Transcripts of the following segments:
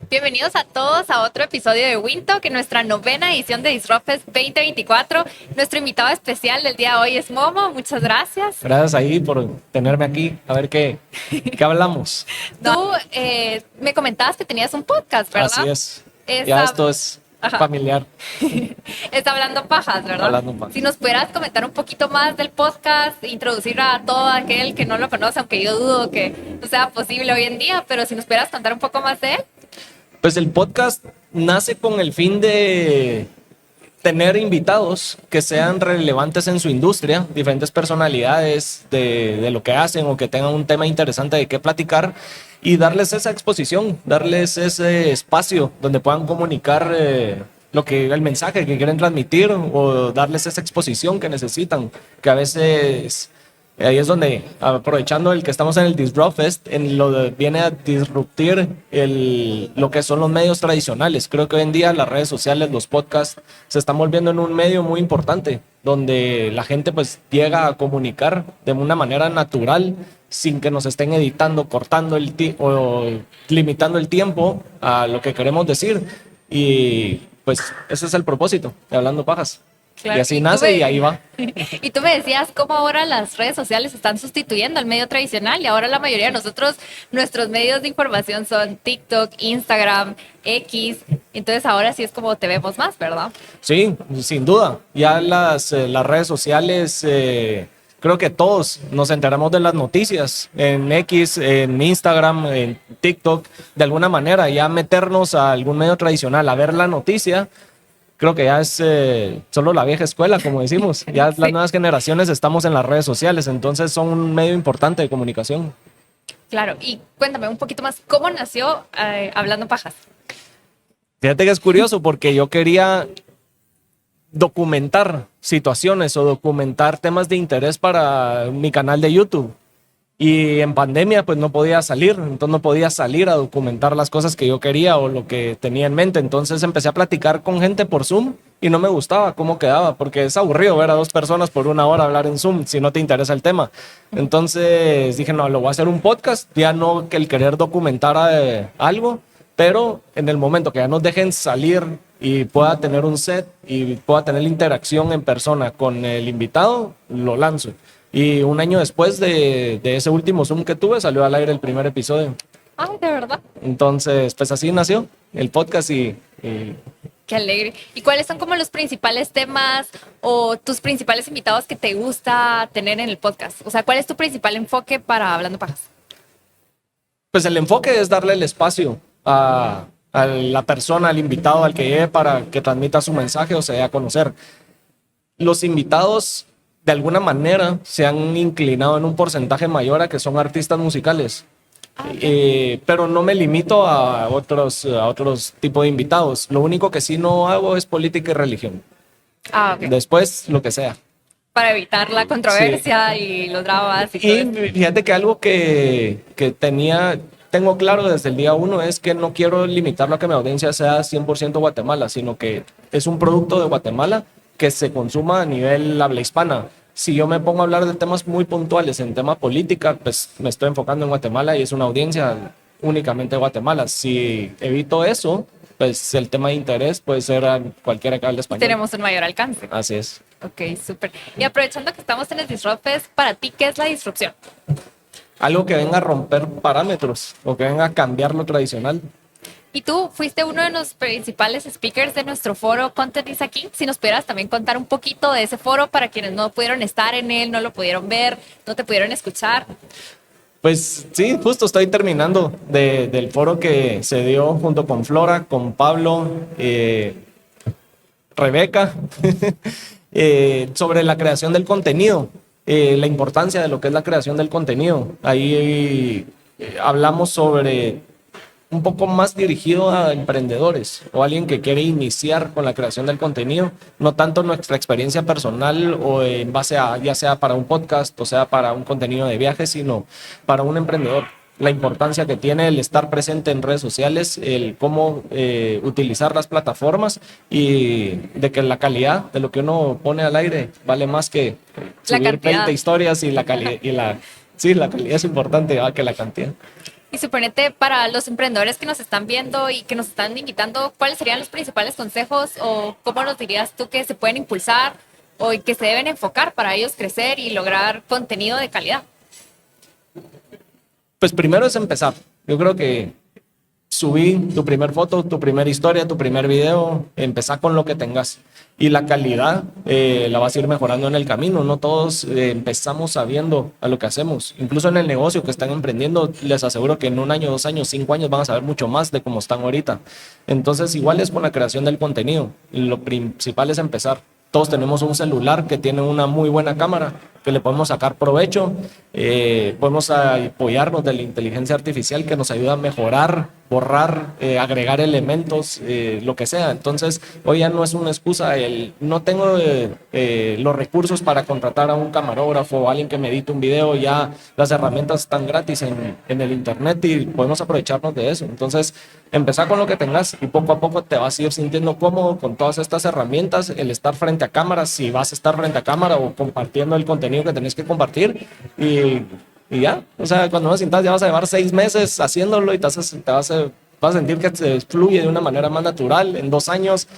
Bienvenidos a todos a otro episodio de Wintalk, en nuestra novena edición de Disruptfest 2024. Nuestro invitado especial del día de hoy es Momo. Muchas gracias. Gracias ahí por tenerme aquí, a ver qué hablamos. Tú me comentabas que tenías un podcast, ¿verdad? Así es. Es Ya esto es familiar. Está Hablando Pajas, ¿verdad? Hablando Pajas. Si nos pudieras comentar un poquito más del podcast, introducir a todo aquel que no lo conoce, aunque yo dudo que no sea posible hoy en día, pero si nos pudieras contar un poco más de él. Pues el podcast nace con el fin de tener invitados que sean relevantes en su industria, diferentes personalidades de lo que hacen o que tengan un tema interesante de qué platicar y darles esa exposición, darles ese espacio donde puedan comunicar el mensaje que quieren transmitir o darles esa exposición que necesitan, que a veces... Ahí es donde, aprovechando el que estamos en el Disruptfest, viene a disruptir lo que son los medios tradicionales. Creo que hoy en día las redes sociales, los podcasts, se están volviendo en un medio muy importante, donde la gente pues llega a comunicar de una manera natural, sin que nos estén editando, cortando o limitando el tiempo a lo que queremos decir. Y pues ese es el propósito de Hablando Pajas. Claro, y así nace y ahí va. Y tú me decías cómo ahora las redes sociales están sustituyendo al medio tradicional y ahora la mayoría de nosotros, nuestros medios de información son TikTok, Instagram, X. Entonces ahora sí es como te vemos más, ¿verdad? Sí, sin duda. Ya las redes sociales, creo que todos nos enteramos de las noticias en X, en Instagram, en TikTok, de alguna manera. Ya meternos a algún medio tradicional a ver la noticia, creo que ya es solo la vieja escuela, como decimos. Ya sí. Las nuevas generaciones estamos en las redes sociales, entonces son un medio importante de comunicación. Claro, y cuéntame un poquito más, ¿cómo nació Hablando Pajas? Fíjate que es curioso porque yo quería documentar situaciones o documentar temas de interés para mi canal de YouTube. Y en pandemia pues no podía salir, entonces no podía salir a documentar las cosas que yo quería o lo que tenía en mente. Entonces empecé a platicar con gente por Zoom y no me gustaba cómo quedaba, porque es aburrido ver a dos personas por una hora hablar en Zoom si no te interesa el tema. Entonces dije, no, lo voy a hacer un podcast, ya no que el querer documentar algo, pero en el momento que ya nos dejen salir y pueda tener un set y pueda tener la interacción en persona con el invitado, lo lanzo. Y un año después de ese último Zoom que tuve, salió al aire el primer episodio. Ay, ¿de verdad? Entonces, pues así nació el podcast y... Qué alegre. ¿Y cuáles son como los principales temas o tus principales invitados que te gusta tener en el podcast? O sea, ¿cuál es tu principal enfoque para Hablando Pajas? Pues el enfoque es darle el espacio a la persona, al invitado, al que llegue para que transmita su mensaje o se dé a conocer. Los invitados de alguna manera se han inclinado en un porcentaje mayor a que son artistas musicales. Pero no me limito a otros tipos de invitados. Lo único que sí no hago es política y religión. Okay. Después, lo que sea. Para evitar la controversia sí. Y los dramas. Y fíjate que algo que tengo claro desde el día uno es que no quiero limitarlo a que mi audiencia sea 100% Guatemala, sino que es un producto de Guatemala que se consuma a nivel habla hispana. Si yo me pongo a hablar de temas muy puntuales en tema política, pues me estoy enfocando en Guatemala y es una audiencia únicamente de Guatemala. Si evito eso, pues el tema de interés puede ser a cualquiera que hable español. Tenemos un mayor alcance. Así es. Ok, súper. Y aprovechando que estamos en el Disruptfest, para ti, ¿qué es la disrupción? Algo que venga a romper parámetros o que venga a cambiar lo tradicional. Y tú fuiste uno de los principales speakers de nuestro foro Content is a King. Si nos pudieras también contar un poquito de ese foro para quienes no pudieron estar en él, no lo pudieron ver, no te pudieron escuchar. Pues sí, justo estoy terminando del foro que se dio junto con Flora, con Pablo, Rebeca, sobre la creación del contenido, la importancia de lo que es la creación del contenido. Ahí hablamos sobre un poco más dirigido a emprendedores o alguien que quiere iniciar con la creación del contenido, no tanto nuestra experiencia personal o en base a ya sea para un podcast o sea para un contenido de viaje, sino para un emprendedor. La importancia que tiene el estar presente en redes sociales, el cómo utilizar las plataformas y de que la calidad de lo que uno pone al aire vale más que subir 20 historias y la calidad. Sí, la calidad es importante que la cantidad. Y suponete para los emprendedores que nos están viendo y que nos están invitando, ¿cuáles serían los principales consejos o cómo nos dirías tú que se pueden impulsar o que se deben enfocar para ellos crecer y lograr contenido de calidad? Pues primero es empezar. Yo creo que subí tu primer foto, tu primera historia, tu primer video, empezar con lo que tengas. Y la calidad la vas a ir mejorando en el camino. No todos empezamos sabiendo a lo que hacemos. Incluso en el negocio que están emprendiendo, les aseguro que en 1 año, 2 años, 5 años van a saber mucho más de cómo están ahorita. Entonces, igual es con la creación del contenido. Lo principal es empezar. Todos tenemos un celular que tiene una muy buena cámara, que le podemos sacar provecho. Podemos apoyarnos de la inteligencia artificial que nos ayuda a mejorar, borrar, agregar elementos, lo que sea. Entonces, hoy ya no es una excusa el no tengo los recursos para contratar a un camarógrafo o alguien que me edite un video. Ya las herramientas están gratis en el internet y podemos aprovecharnos de eso. Entonces, empezar con lo que tengas y poco a poco te vas a ir sintiendo cómodo con todas estas herramientas. El estar frente a cámara, si vas a estar frente a cámara o compartiendo el contenido que tenés que compartir y ya, o sea, cuando me sientas ya vas a llevar 6 meses haciéndolo y vas a sentir que se fluye de una manera más natural. En 2 años,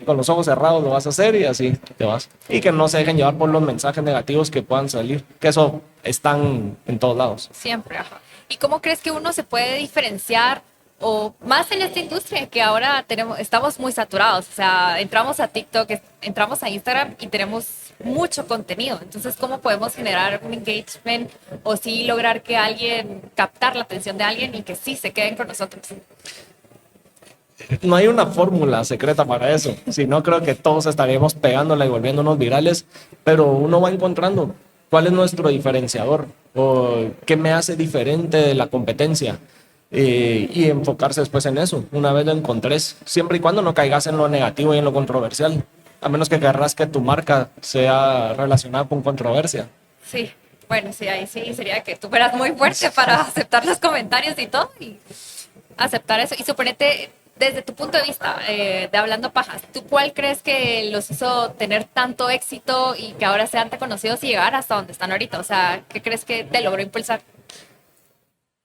con los ojos cerrados lo vas a hacer y así te vas. Y que no se dejen llevar por los mensajes negativos que puedan salir, que eso están en todos lados. Siempre, ajá. ¿Y cómo crees que uno se puede diferenciar o más en esta industria que ahora estamos muy saturados? O sea, entramos a TikTok, entramos a Instagram y tenemos mucho contenido. Entonces, ¿cómo podemos generar un engagement o sí lograr que captar la atención de alguien y que sí se queden con nosotros? No hay una fórmula secreta para eso. Si no, creo que todos estaríamos pegándola y volviéndonos virales, pero uno va encontrando cuál es nuestro diferenciador o qué me hace diferente de la competencia. Y enfocarse después en eso. Una vez lo encontres, siempre y cuando no caigas en lo negativo y en lo controversial, a menos que querrás que tu marca sea relacionada con controversia. Sí, bueno, sí, ahí sí sería que tú fueras muy fuerte para aceptar los comentarios y todo y aceptar eso. Y suponete, desde tu punto de vista, de Hablando Pajas, ¿tú cuál crees que los hizo tener tanto éxito y que ahora sean tan conocidos y llegar hasta donde están ahorita? O sea, ¿qué crees que te logró impulsar?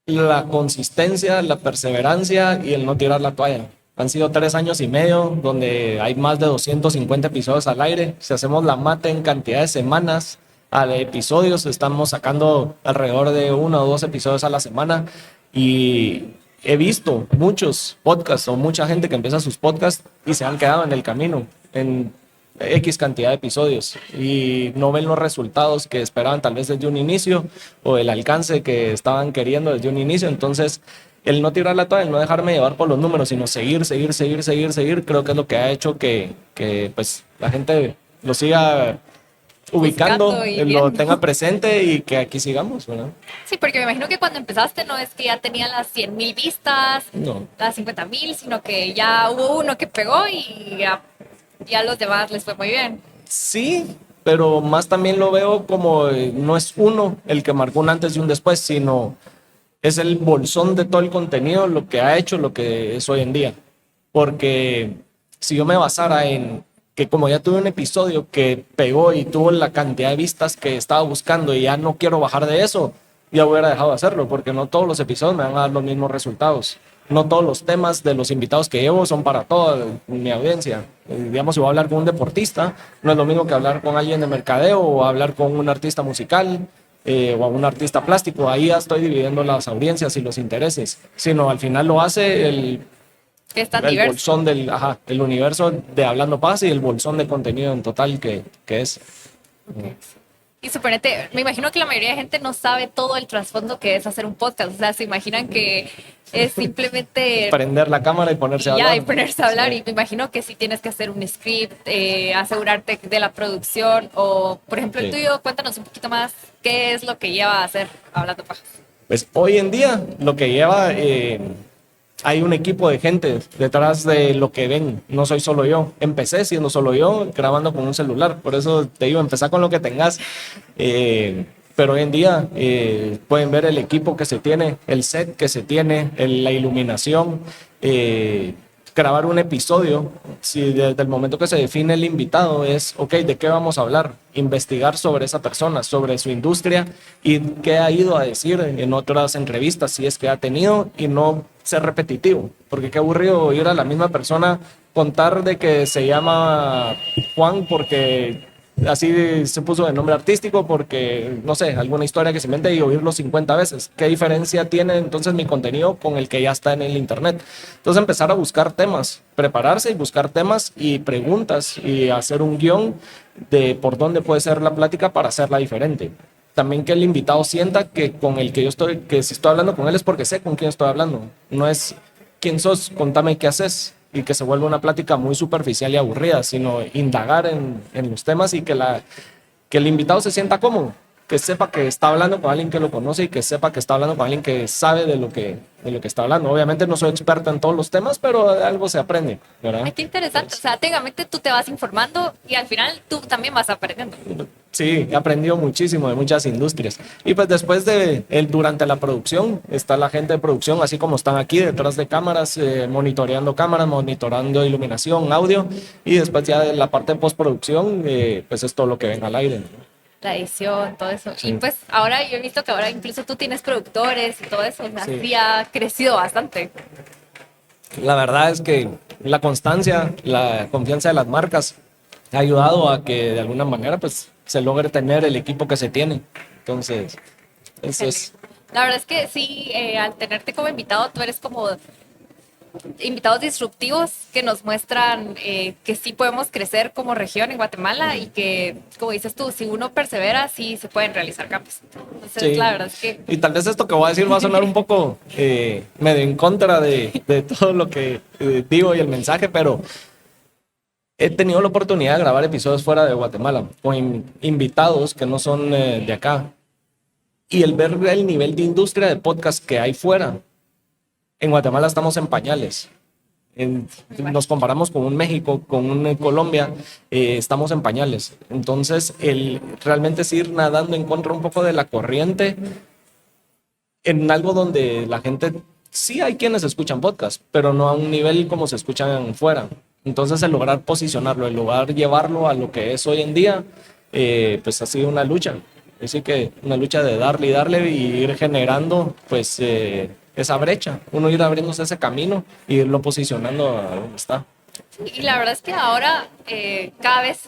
La consistencia, la perseverancia y el no tirar la toalla. Han sido 3 años y medio donde hay más de 250 episodios al aire. Si hacemos la mate en cantidad de semanas de episodios, estamos sacando alrededor de 1 o 2 episodios a la semana. Y he visto muchos podcasts o mucha gente que empieza sus podcasts y se han quedado en el camino, en X cantidad de episodios y no ven los resultados que esperaban tal vez desde un inicio o el alcance que estaban queriendo desde un inicio. Entonces, el no tirar la toalla, el no dejarme llevar por los números, sino seguir, creo que es lo que ha hecho que pues la gente lo siga ubicando, lo tenga presente y que aquí sigamos, ¿verdad? Sí, porque me imagino que cuando empezaste no es que ya tenía las 100,000 vistas, No. las 50,000, sino que ya hubo uno que pegó y ya a los demás les fue muy bien. Sí, pero más también lo veo como no es uno el que marcó un antes y un después, sino es el bolsón de todo el contenido lo que ha hecho lo que es hoy en día. Porque si yo me basara en que como ya tuve un episodio que pegó y tuvo la cantidad de vistas que estaba buscando y ya no quiero bajar de eso, ya hubiera dejado de hacerlo, porque no todos los episodios me van a dar los mismos resultados. No todos los temas de los invitados que llevo son para toda mi audiencia. Digamos, si voy a hablar con un deportista, no es lo mismo que hablar con alguien de mercadeo o hablar con un artista musical o un artista plástico. Ahí ya estoy dividiendo las audiencias y los intereses. Sino al final lo hace el bolsón el universo de Hablando Paz y el bolsón de contenido en total que es. Okay. Y suponete, me imagino que la mayoría de gente no sabe todo el trasfondo que es hacer un podcast. O sea, se imaginan que es simplemente prender la cámara y ponerse a hablar. Y ponerse a hablar. Sí. Y me imagino que si tienes que hacer un script, asegurarte de la producción. O, por ejemplo, el tuyo, cuéntanos un poquito más qué es lo que lleva a hacer Hablando Pajas. Pues hoy en día lo que lleva... hay un equipo de gente detrás de lo que ven, no soy solo yo. Empecé siendo solo yo, grabando con un celular, por eso te digo, empezar con lo que tengas. Pero hoy en día pueden ver el equipo que se tiene, el set que se tiene, la iluminación, grabar un episodio, si desde el momento que se define el invitado es, ok, ¿de qué vamos a hablar? Investigar sobre esa persona, sobre su industria y qué ha ido a decir en otras entrevistas, si es que ha tenido, y no ser repetitivo, porque qué aburrido oír a la misma persona contar de que se llama Juan porque así se puso de nombre artístico, porque, no sé, alguna historia que se invente y oírlo 50 veces. ¿Qué diferencia tiene entonces mi contenido con el que ya está en el internet? Entonces empezar a buscar temas, prepararse y buscar temas y preguntas y hacer un guión de por dónde puede ser la plática para hacerla diferente. También que el invitado sienta que con el que yo estoy, que si estoy hablando con él es porque sé con quién estoy hablando. No es quién sos, contame qué haces, y que se vuelva una plática muy superficial y aburrida, sino indagar en los temas y que el invitado se sienta cómodo, que sepa que está hablando con alguien que lo conoce y que sepa que está hablando con alguien que sabe de lo que está hablando. Obviamente no soy experto en todos los temas, pero de algo se aprende, ¿verdad? Ay, qué interesante. O sea, técnicamente tú te vas informando y al final tú también vas aprendiendo. Sí, he aprendido muchísimo de muchas industrias. Y pues después durante la producción, está la gente de producción, así como están aquí detrás de cámaras, monitoreando cámaras, monitorando iluminación, audio, y después ya de la parte de postproducción, pues es todo lo que ven al aire, ¿no? La edición, todo eso. Sí. Y pues ahora yo he visto que ahora incluso tú tienes productores y todo eso. O sea, Sí. sí ha crecido bastante. La verdad es que la constancia, la confianza de las marcas ha ayudado a que de alguna manera pues se logre tener el equipo que se tiene. Entonces, eso es. La verdad es que sí, al tenerte como invitado, tú eres como invitados disruptivos que nos muestran que sí podemos crecer como región en Guatemala y que, como dices tú, si uno persevera, sí se pueden realizar cambios. Entonces, Sí. la verdad es que Y tal vez esto que voy a decir va a sonar un poco medio en contra de todo lo que digo y el mensaje, pero he tenido la oportunidad de grabar episodios fuera de Guatemala con invitados que no son de acá. Y el ver el nivel de industria de podcast que hay fuera, en Guatemala estamos en pañales. Nos comparamos con un México, con un Colombia, estamos en pañales. Entonces, realmente es ir nadando en contra un poco de la corriente en algo donde la gente, sí hay quienes escuchan podcast, pero no a un nivel como se escuchan fuera. Entonces, el lograr posicionarlo, el lograr llevarlo a lo que es hoy en día, pues ha sido una lucha. Así que una lucha de darle y ir generando, pues, esa brecha, uno ir abriéndose ese camino y irlo posicionando a donde está. y la verdad es que ahora cada vez,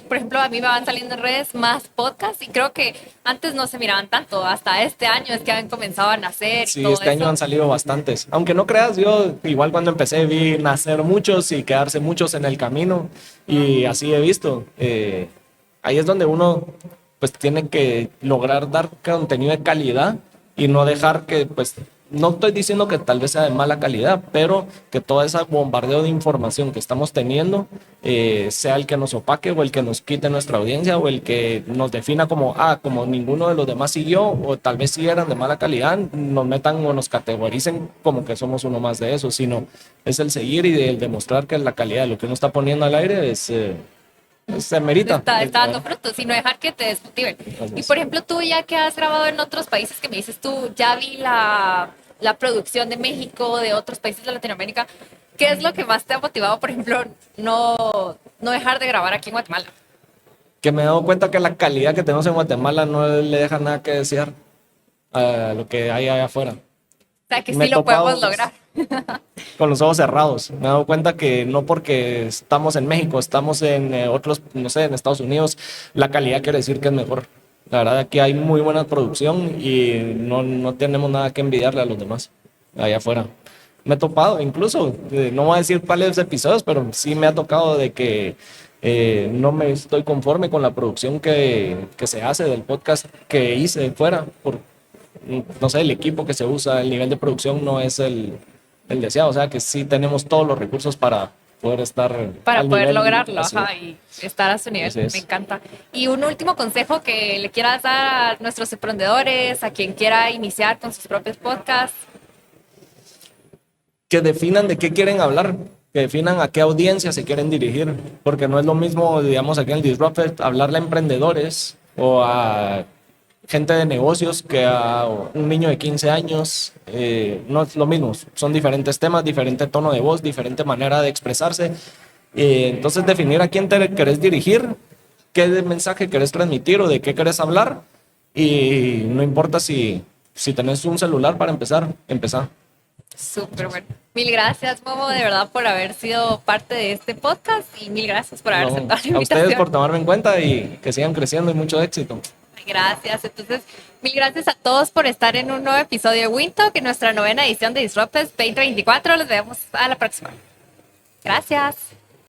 por ejemplo, a mí me van saliendo en redes más podcasts y creo que antes no se miraban tanto, hasta este año es que han comenzado a nacer y Sí, todo este año eso. han salido bastantes. Aunque no creas, yo igual cuando empecé vi nacer muchos y quedarse muchos en el camino y así he visto. Ahí es donde uno pues tiene que lograr dar contenido de calidad y no dejar que pues no estoy diciendo que tal vez sea de mala calidad, pero que todo ese bombardeo de información que estamos teniendo sea el que nos opaque o el que nos quite nuestra audiencia o el que nos defina como, como ninguno de los demás siguió o tal vez sí eran de mala calidad, nos metan o nos categoricen como que somos uno más de eso, sino es el seguir y el demostrar que la calidad de lo que uno está poniendo al aire se merita. Está dando frutos y no dejar que te desmotiven. Y por ejemplo, tú ya que has grabado en otros países, que me dices tú, ya vi la producción de México, de otros países de Latinoamérica, ¿qué es lo que más te ha motivado, por ejemplo, no dejar de grabar aquí en Guatemala? Que me he dado cuenta que la calidad que tenemos en Guatemala no le deja nada que desear a lo que hay allá afuera. O sea, que Me sí he lo topado, podemos lograr. con los ojos cerrados. Me he dado cuenta que no porque estamos en México, estamos en otros, no sé, en Estados Unidos, la calidad quiere decir que es mejor. La verdad, aquí hay muy buena producción y no tenemos nada que envidiarle a los demás allá afuera. Me he topado, incluso, no voy a decir cuáles episodios, pero sí me ha tocado de que no me estoy conforme con la producción que se hace del podcast que hice fuera. No sé, el equipo que se usa, el nivel de producción no es el deseado. O sea que sí tenemos todos los recursos para poder estar Para al poder nivel, lograrlo, así. ajá, y estar a su nivel. Así es. Me encanta. Y un último consejo que le quieras dar a nuestros emprendedores, a quien quiera iniciar con sus propios podcasts. Que definan de qué quieren hablar, que definan a qué audiencia se quieren dirigir, porque no es lo mismo, digamos, aquí en el Disrupted, hablarle a emprendedores o a gente de negocios que a un niño de 15 años. No es lo mismo, son diferentes temas, diferente tono de voz, diferente manera de expresarse. Entonces definir a quién te querés dirigir, qué mensaje querés transmitir o de qué querés hablar, y no importa si tenés un celular para empezar. Súper bueno. Mil gracias, Momo, de verdad, por haber sido parte de este podcast y mil gracias por haber No, aceptado la a ustedes invitación. por tomarme en cuenta y que sigan creciendo y mucho éxito. Gracias. Entonces, mil gracias a todos por estar en un nuevo episodio de Wintalk, en nuestra 9ª edición de Disruptors 2024. Los vemos a la próxima. Gracias.